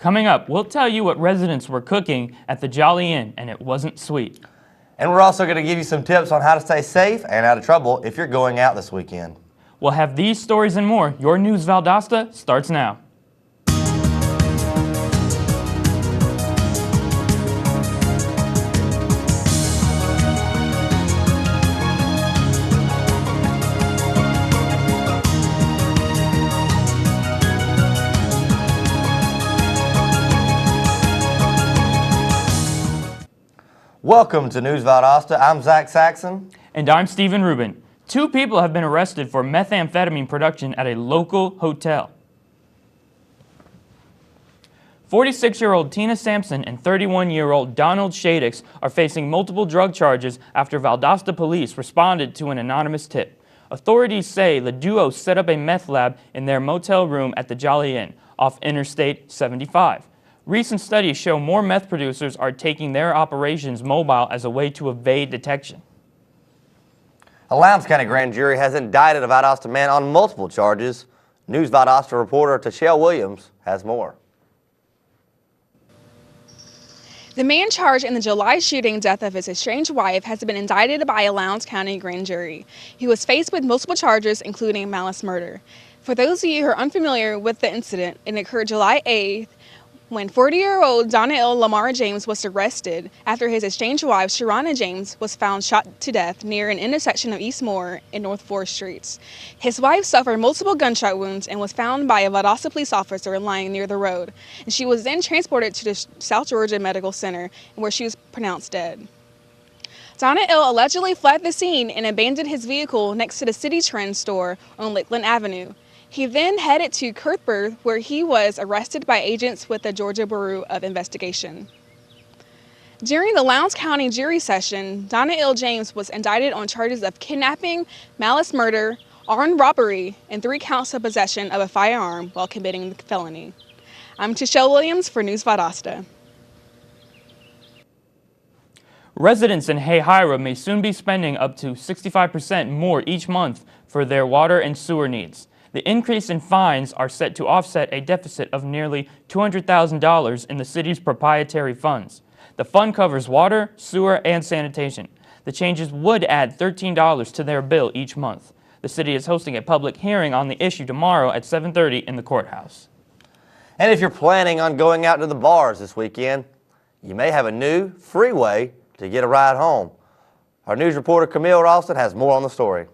Coming up, we'll tell you what residents were cooking at the Jolly Inn, and it wasn't sweet. And we're also going to give you some tips on how to stay safe and out of trouble if you're going out this weekend. We'll have these stories and more. Your News Valdosta starts now. Welcome to News Valdosta. I'm Zach Saxon. And I'm Stephen Rubin. 2 people have been arrested for methamphetamine production at a local hotel. 46-year-old Tina Sampson and 31-year-old Donald Shadix are facing multiple drug charges after Valdosta police responded to an anonymous tip. Authorities say the duo set up a meth lab in their motel room at the Jolly Inn off Interstate 75. Recent studies show more meth producers are taking their operations mobile as a way to evade detection. A Lowndes County grand jury has indicted a Valdosta man on multiple charges. News Valdosta reporter Tashelle Williams has more. The man charged in the July shooting death of his estranged wife has been indicted by a Lowndes County grand jury. He was faced with multiple charges, including malice murder. For those of you who are unfamiliar with the incident, it occurred July 8th when 40-year-old Donnell Lamar James was arrested after his estranged wife, Sharonna James, was found shot to death near an intersection of East Moore and North 4th Streets. His wife suffered multiple gunshot wounds and was found by a Valdosta police officer lying near the road. And she was then transported to the South Georgia Medical Center, where she was pronounced dead. Donnell allegedly fled the scene and abandoned his vehicle next to the City Trend store on Lakeland Avenue. He then headed to Cuthbert, where he was arrested by agents with the Georgia Bureau of Investigation. During the Lowndes County jury session, Donnell James was indicted on charges of kidnapping, malice murder, armed robbery, and 3 counts of possession of a firearm while committing the felony. I'm Tashelle Williams for News Valdosta. Residents in Hayhira may soon be spending up to 65% more each month for their water and sewer needs. The increase in fines are set to offset a deficit of nearly $200,000 in the city's proprietary funds. The fund covers water, sewer, and sanitation. The changes would add $13 to their bill each month. The city is hosting a public hearing on the issue tomorrow at 7:30 in the courthouse. And if you're planning on going out to the bars this weekend, you may have a new, free way to get a ride home. Our news reporter Camille Ralston has more on the story.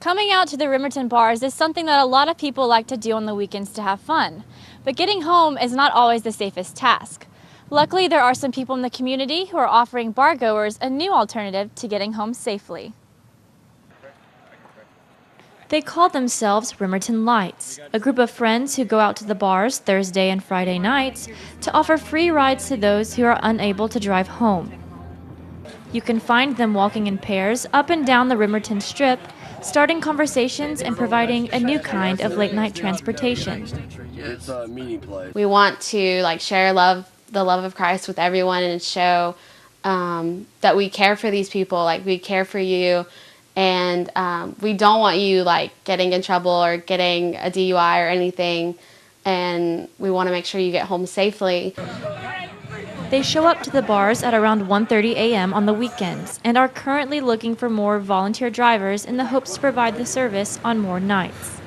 Coming out to the Remerton bars is something that a lot of people like to do on the weekends to have fun. But getting home is not always the safest task. Luckily, there are some people in the community who are offering bar goers a new alternative to getting home safely. They call themselves Remerton Lights, a group of friends who go out to the bars Thursday and Friday nights to offer free rides to those who are unable to drive home. You can find them walking in pairs up and down the Remerton Strip, starting conversations and providing a new kind of late-night transportation. It's a meeting place. We want to share the love of Christ with everyone and show that we care for these people, we care for you, and we don't want you getting in trouble or getting a DUI or anything, and we want to make sure you get home safely. They show up to the bars at around 1:30 a.m. on the weekends and are currently looking for more volunteer drivers in the hopes to provide the service on more nights.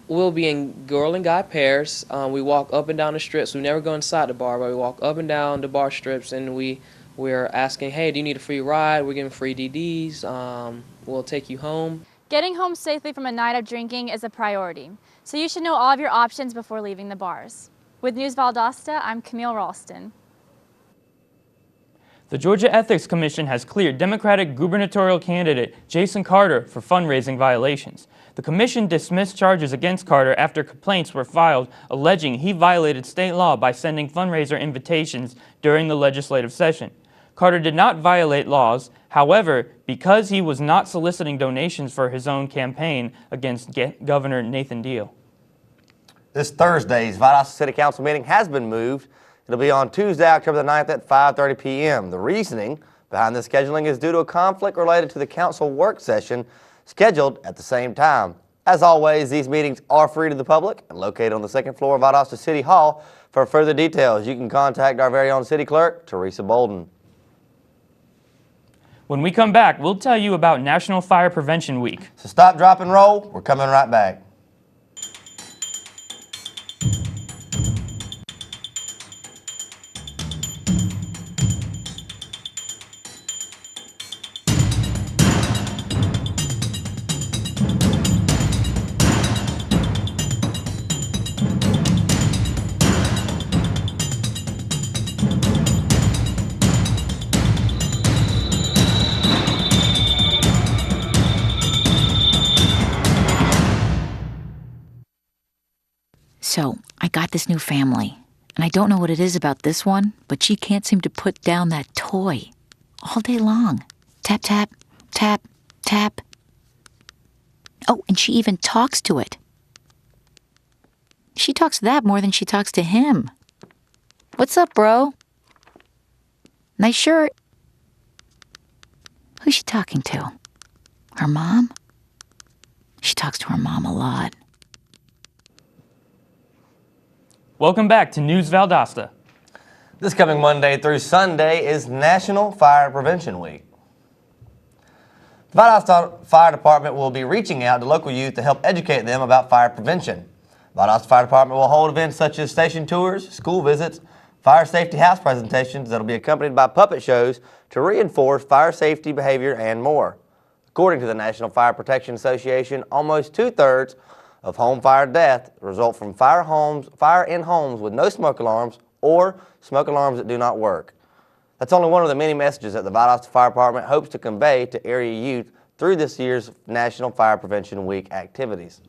We'll be in girl and guy pairs. We walk up and down the strips. We never go inside the bar, but we walk up and down the bar strips, and we're asking, hey, do you need a free ride? We're giving free DDs. We'll take you home. Getting home safely from a night of drinking is a priority, so you should know all of your options before leaving the bars. With News Valdosta, I'm Camille Ralston. The Georgia Ethics Commission has cleared Democratic gubernatorial candidate Jason Carter for fundraising violations. The commission dismissed charges against Carter after complaints were filed alleging he violated state law by sending fundraiser invitations during the legislative session. Carter did not violate laws. However, because he was not soliciting donations for his own campaign against Governor Nathan Deal. This Thursday's Valdosta City Council meeting has been moved. It'll be on Tuesday, October the 9th at 5:30 p.m. The reasoning behind this scheduling is due to a conflict related to the council work session scheduled at the same time. As always, these meetings are free to the public and located on the second floor of Valdosta City Hall. For further details, you can contact our very own City Clerk, Teresa Bolden. When we come back, we'll tell you about National Fire Prevention Week. So stop, drop, and roll. We're coming right back. So, I got this new family, and I don't know what it is about this one, but she can't seem to put down that toy all day long. Tap, tap, tap, tap. Oh, and she even talks to it. She talks to that more than she talks to him. What's up, bro? Nice shirt. Who's she talking to? Her mom? She talks to her mom a lot. Welcome back to News Valdosta. This coming Monday through Sunday is National Fire Prevention Week. The Valdosta Fire Department will be reaching out to local youth to help educate them about fire prevention. Valdosta Fire Department will hold events such as station tours, school visits, fire safety house presentations that will be accompanied by puppet shows to reinforce fire safety behavior and more. According to the National Fire Protection Association, almost 2/3 of home fire deaths result from fire in homes with no smoke alarms or smoke alarms that do not work. That's only one of the many messages that the Valdosta Fire Department hopes to convey to area youth through this year's National Fire Prevention Week activities.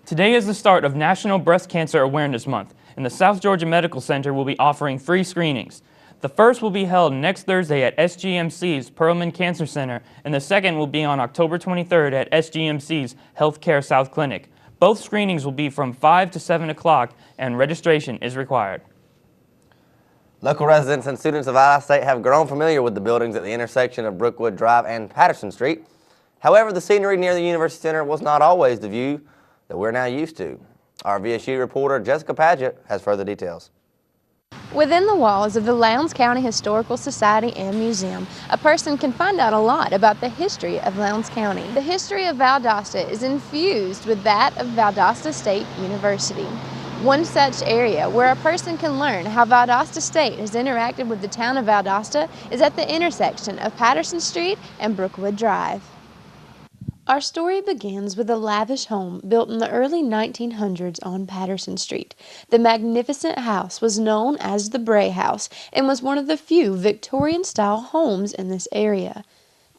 Today is the start of National Breast Cancer Awareness Month, and the South Georgia Medical Center will be offering free screenings. The first will be held next Thursday at SGMC's Perlman Cancer Center, and the second will be on October 23rd at SGMC's Healthcare South Clinic. Both screenings will be from 5 to 7 o'clock, and registration is required. Local residents and students of Valdosta State have grown familiar with the buildings at the intersection of Brookwood Drive and Patterson Street. However, the scenery near the University Center was not always the view that we're now used to. Our VSU reporter Jessica Paget has further details. Within the walls of the Lowndes County Historical Society and Museum, a person can find out a lot about the history of Lowndes County. The history of Valdosta is infused with that of Valdosta State University. One such area where a person can learn how Valdosta State has interacted with the town of Valdosta is at the intersection of Patterson Street and Brookwood Drive. Our story begins with a lavish home built in the early 1900s on Patterson Street. The magnificent house was known as the Bray House and was one of the few Victorian-style homes in this area.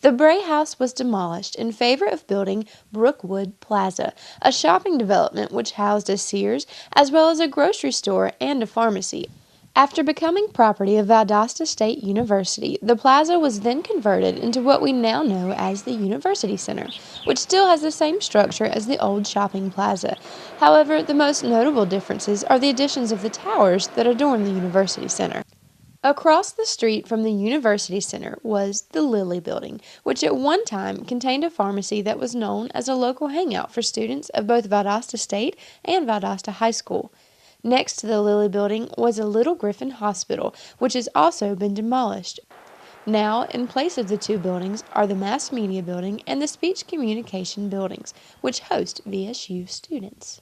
The Bray House was demolished in favor of building Brookwood Plaza, a shopping development which housed a Sears as well as a grocery store and a pharmacy. After becoming property of Valdosta State University, the plaza was then converted into what we now know as the University Center, which still has the same structure as the old shopping plaza. However, the most notable differences are the additions of the towers that adorn the University Center. Across the street from the University Center was the Lilly Building, which at one time contained a pharmacy that was known as a local hangout for students of both Valdosta State and Valdosta High School. Next to the Lilly Building was a Little Griffin Hospital, which has also been demolished. Now, in place of the two buildings are the Mass Media Building and the Speech Communication Buildings, which host VSU students.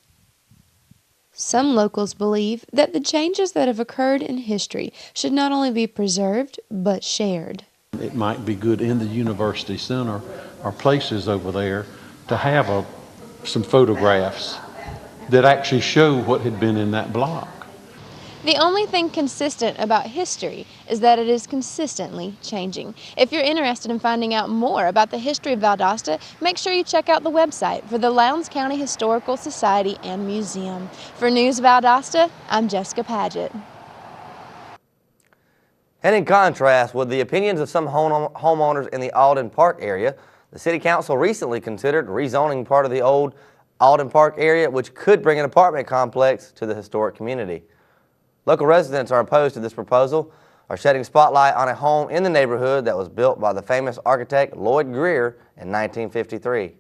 Some locals believe that the changes that have occurred in history should not only be preserved, but shared. It might be good in the University Center or places over there to have some photographs that actually show what had been in that block. The only thing consistent about history is that it is consistently changing. If you're interested in finding out more about the history of Valdosta, make sure you check out the website for the Lowndes County Historical Society and Museum. For News Valdosta, I'm Jessica Paget. And in contrast with the opinions of some homeowners in the Alden Park area, the City Council recently considered rezoning part of the old Alden Park area, which could bring an apartment complex to the historic community. Local residents are opposed to this proposal, are shedding spotlight on a home in the neighborhood that was built by the famous architect Lloyd Greer in 1953.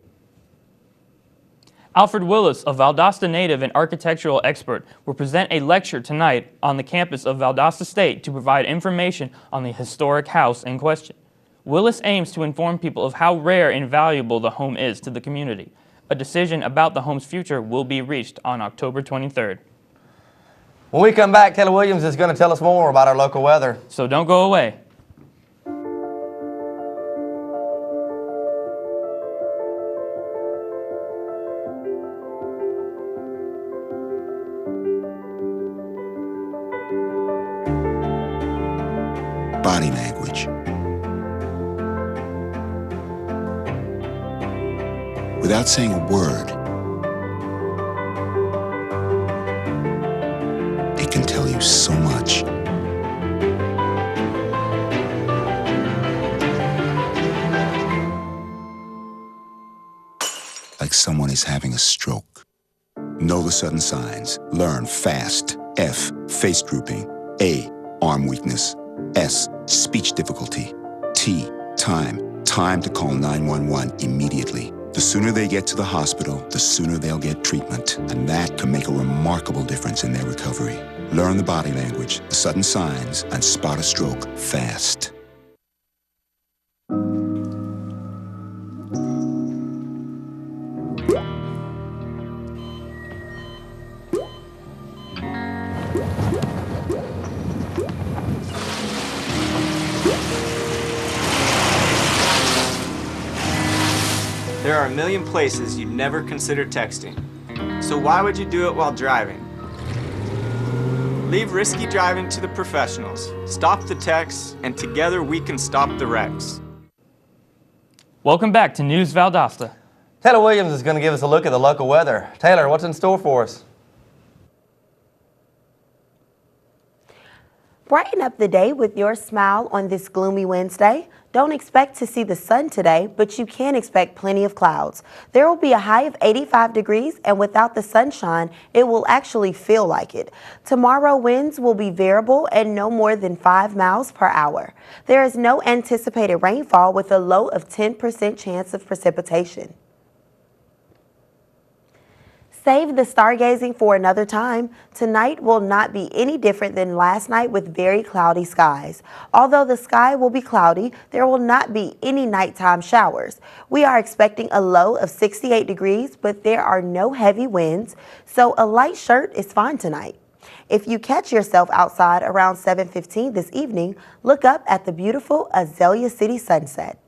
Alfred Willis, a Valdosta native and architectural expert, will present a lecture tonight on the campus of Valdosta State to provide information on the historic house in question. Willis aims to inform people of how rare and valuable the home is to the community. A decision about the home's future will be reached on October 23rd. When we come back, Taylor Williams is going to tell us more about our local weather. So don't go away. Body language. Without saying a word, it can tell you so much. Like someone is having a stroke. Know the sudden signs. Learn fast. F, face drooping. A, arm weakness. S, speech difficulty. T, time. Time to call 911 immediately. The sooner they get to the hospital, the sooner they'll get treatment. And that can make a remarkable difference in their recovery. Learn the body language, the sudden signs, and spot a stroke fast. There are a million places you'd never consider texting. So why would you do it while driving? Leave risky driving to the professionals. Stop the texts, and together we can stop the wrecks. Welcome back to News Valdosta. Taylor Williams is going to give us a look at the local weather. Taylor, what's in store for us? Brighten up the day with your smile on this gloomy Wednesday. Don't expect to see the sun today, but you can expect plenty of clouds. There will be a high of 85 degrees, and without the sunshine, it will actually feel like it. Tomorrow, winds will be variable and no more than 5 miles per hour. There is no anticipated rainfall with a low of 10% chance of precipitation. Save the stargazing for another time. Tonight will not be any different than last night with very cloudy skies. Although the sky will be cloudy, there will not be any nighttime showers. We are expecting a low of 68 degrees, but there are no heavy winds, so a light shirt is fine tonight. If you catch yourself outside around 7:15 this evening, look up at the beautiful Azalea City sunset.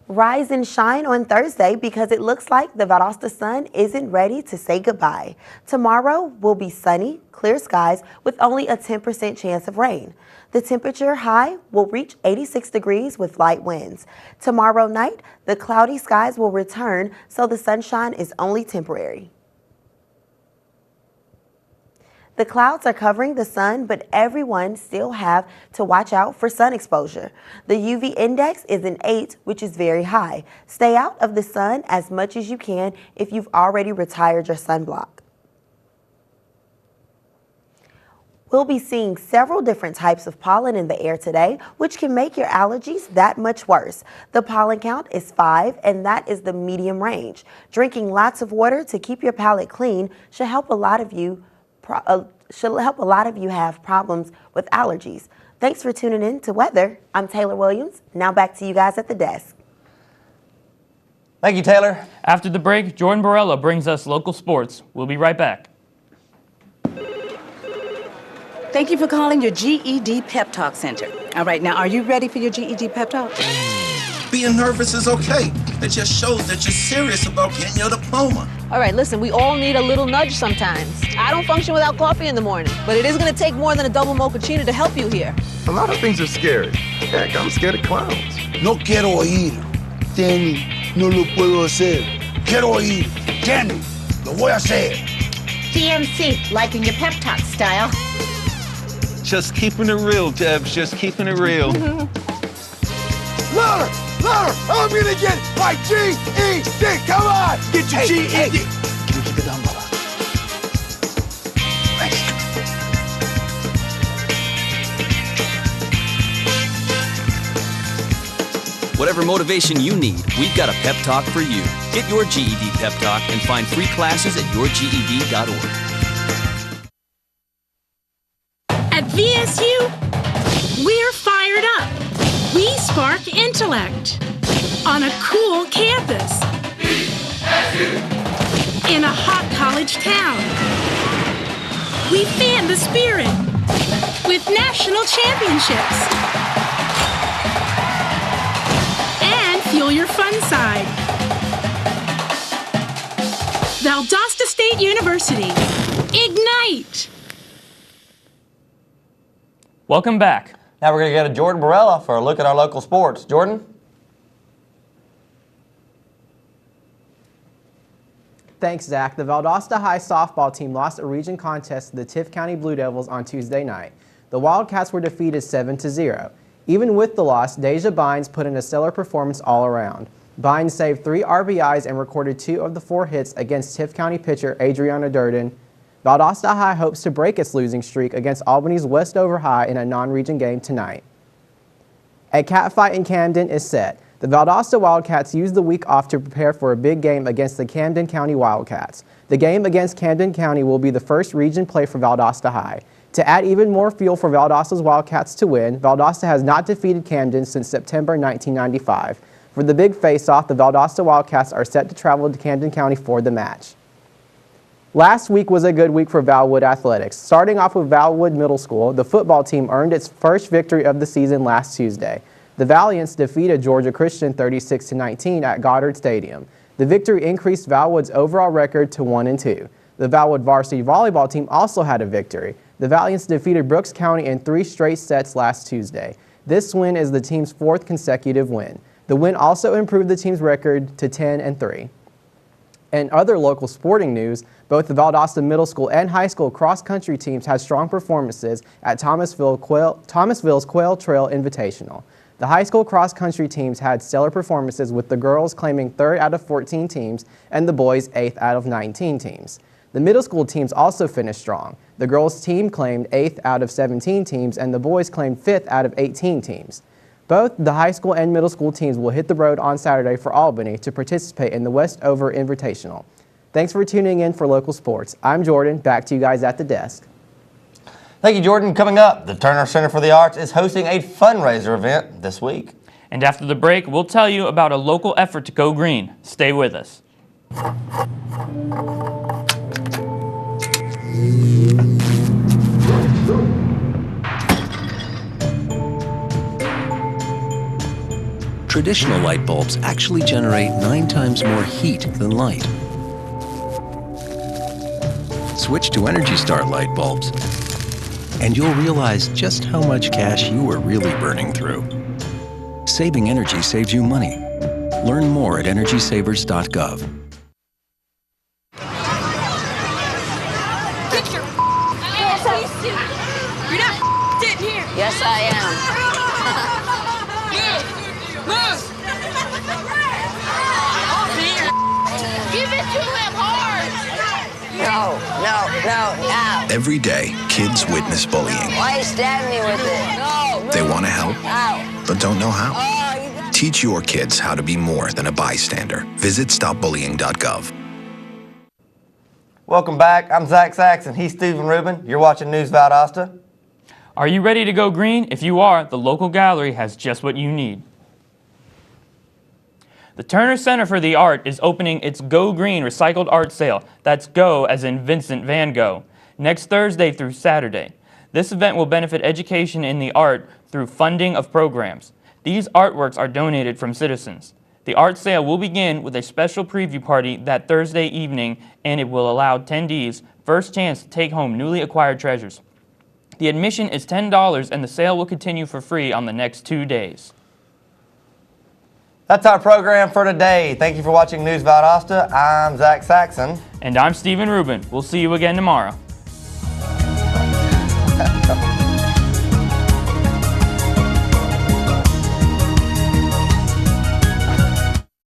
Rise and shine on Thursday because it looks like the Valdosta sun isn't ready to say goodbye. Tomorrow will be sunny, clear skies with only a 10% chance of rain. The temperature high will reach 86 degrees with light winds. Tomorrow night, the cloudy skies will return, so the sunshine is only temporary. The clouds are covering the sun, but everyone still have to watch out for sun exposure. The UV index is an 8, which is very high. Stay out of the sun as much as you can if you've already retired your sunblock. We'll be seeing several different types of pollen in the air today, which can make your allergies that much worse. The pollen count is 5, and that is the medium range. Drinking lots of water to keep your palate clean should help a lot of you have problems with allergies. Thanks for tuning in to Weather. I'm Taylor Williams. Now back to you guys at the desk. Thank you, Taylor. After the break, Jordan Borella brings us local sports. We'll be right back. Thank you for calling your GED Pep Talk Center. All right, now are you ready for your GED Pep Talk? Being nervous is okay. It just shows that you're serious about getting your diploma. All right, listen, we all need a little nudge sometimes. I don't function without coffee in the morning, but it is going to take more than a double mochaccino to help you here. A lot of things are scary. Heck, I'm scared of clowns. No quiero oír. Danny, no lo puedo hacer. Quiero oír. Danny, lo voy a hacer. TMC, liking your pep talk style. Just keeping it real, Debs, just keeping it real. Louder! Louder! I'm gonna get my GED! Come on! Get your GED! Hey. Can you keep it down, Baba? Thanks. whatever motivation you need, we've got a pep talk for you. Get your GED pep talk and find free classes at yourged.org. At VSU, we're fired up. We spark intellect on a cool campus in a hot college town. We fan the spirit with national championships and fuel your fun side. Valdosta State University, ignite! Welcome back. Now we're going to go to Jordan Barella for a look at our local sports. Jordan? Thanks, Zach. The Valdosta High softball team lost a region contest to the Tift County Blue Devils on Tuesday night. The Wildcats were defeated 7-0. Even with the loss, Deja Bynes put in a stellar performance all around. Bynes saved 3 RBIs and recorded 2 of the 4 hits against Tift County pitcher Adriana Durden. Valdosta High hopes to break its losing streak against Albany's Westover High in a non-region game tonight. A catfight in Camden is set. The Valdosta Wildcats used the week off to prepare for a big game against the Camden County Wildcats. The game against Camden County will be the first region play for Valdosta High. To add even more fuel for Valdosta's Wildcats to win, Valdosta has not defeated Camden since September 1995. For the big face-off, the Valdosta Wildcats are set to travel to Camden County for the match. Last week was a good week for Valwood athletics. Starting off with Valwood Middle School, the football team earned its first victory of the season last Tuesday. The Valiants defeated Georgia Christian 36-19 at Goddard Stadium. The victory increased Valwood's overall record to 1-2. The Valwood varsity volleyball team also had a victory. The Valiants defeated Brooks County in 3 straight sets last Tuesday. This win is the team's 4th consecutive win. The win also improved the team's record to 10-3. In other local sporting news, both the Valdosta Middle School and High School cross-country teams had strong performances at Thomasville's Quail Trail Invitational. The high school cross-country teams had stellar performances, with the girls claiming 3rd out of 14 teams and the boys 8th out of 19 teams. The middle school teams also finished strong. The girls' team claimed 8th out of 17 teams and the boys claimed 5th out of 18 teams. Both the high school and middle school teams will hit the road on Saturday for Albany to participate in the Westover Invitational. Thanks for tuning in for local sports. I'm Jordan. Back to you guys at the desk. Thank you, Jordan. Coming up, the Turner Center for the Arts is hosting a fundraiser event this week. And after the break, we'll tell you about a local effort to go green. Stay with us. Traditional light bulbs actually generate 9 times more heat than light. Switch to Energy Star light bulbs, and you'll realize just how much cash you are really burning through. Saving energy saves you money. Learn more at energysavers.gov. Get your ass up. You're not sitting here. Yes, I am. Move! Give it to him hard! No. Every day, kids witness bullying. Why you stabbing me with it? No. They want to help, Ow. but don't know how. Oh, Teach your kids how to be more than a bystander. Visit stopbullying.gov. Welcome back. I'm Zach Saxon. He's Stephen Rubin. You're watching News Valdosta. Are you ready to go green? If you are, the local gallery has just what you need. The Turner Center for the Art is opening its Go Green recycled art sale. That's Go as in Vincent Van Gogh. Next Thursday through Saturday. This event will benefit education in the art through funding of programs. These artworks are donated from citizens. The art sale will begin with a special preview party that Thursday evening, and it will allow attendees first chance to take home newly acquired treasures. The admission is $10 and the sale will continue for free on the next 2 days. That's our program for today. Thank you for watching News Valdosta. I'm Zach Saxon. And I'm Stephen Rubin. We'll see you again tomorrow.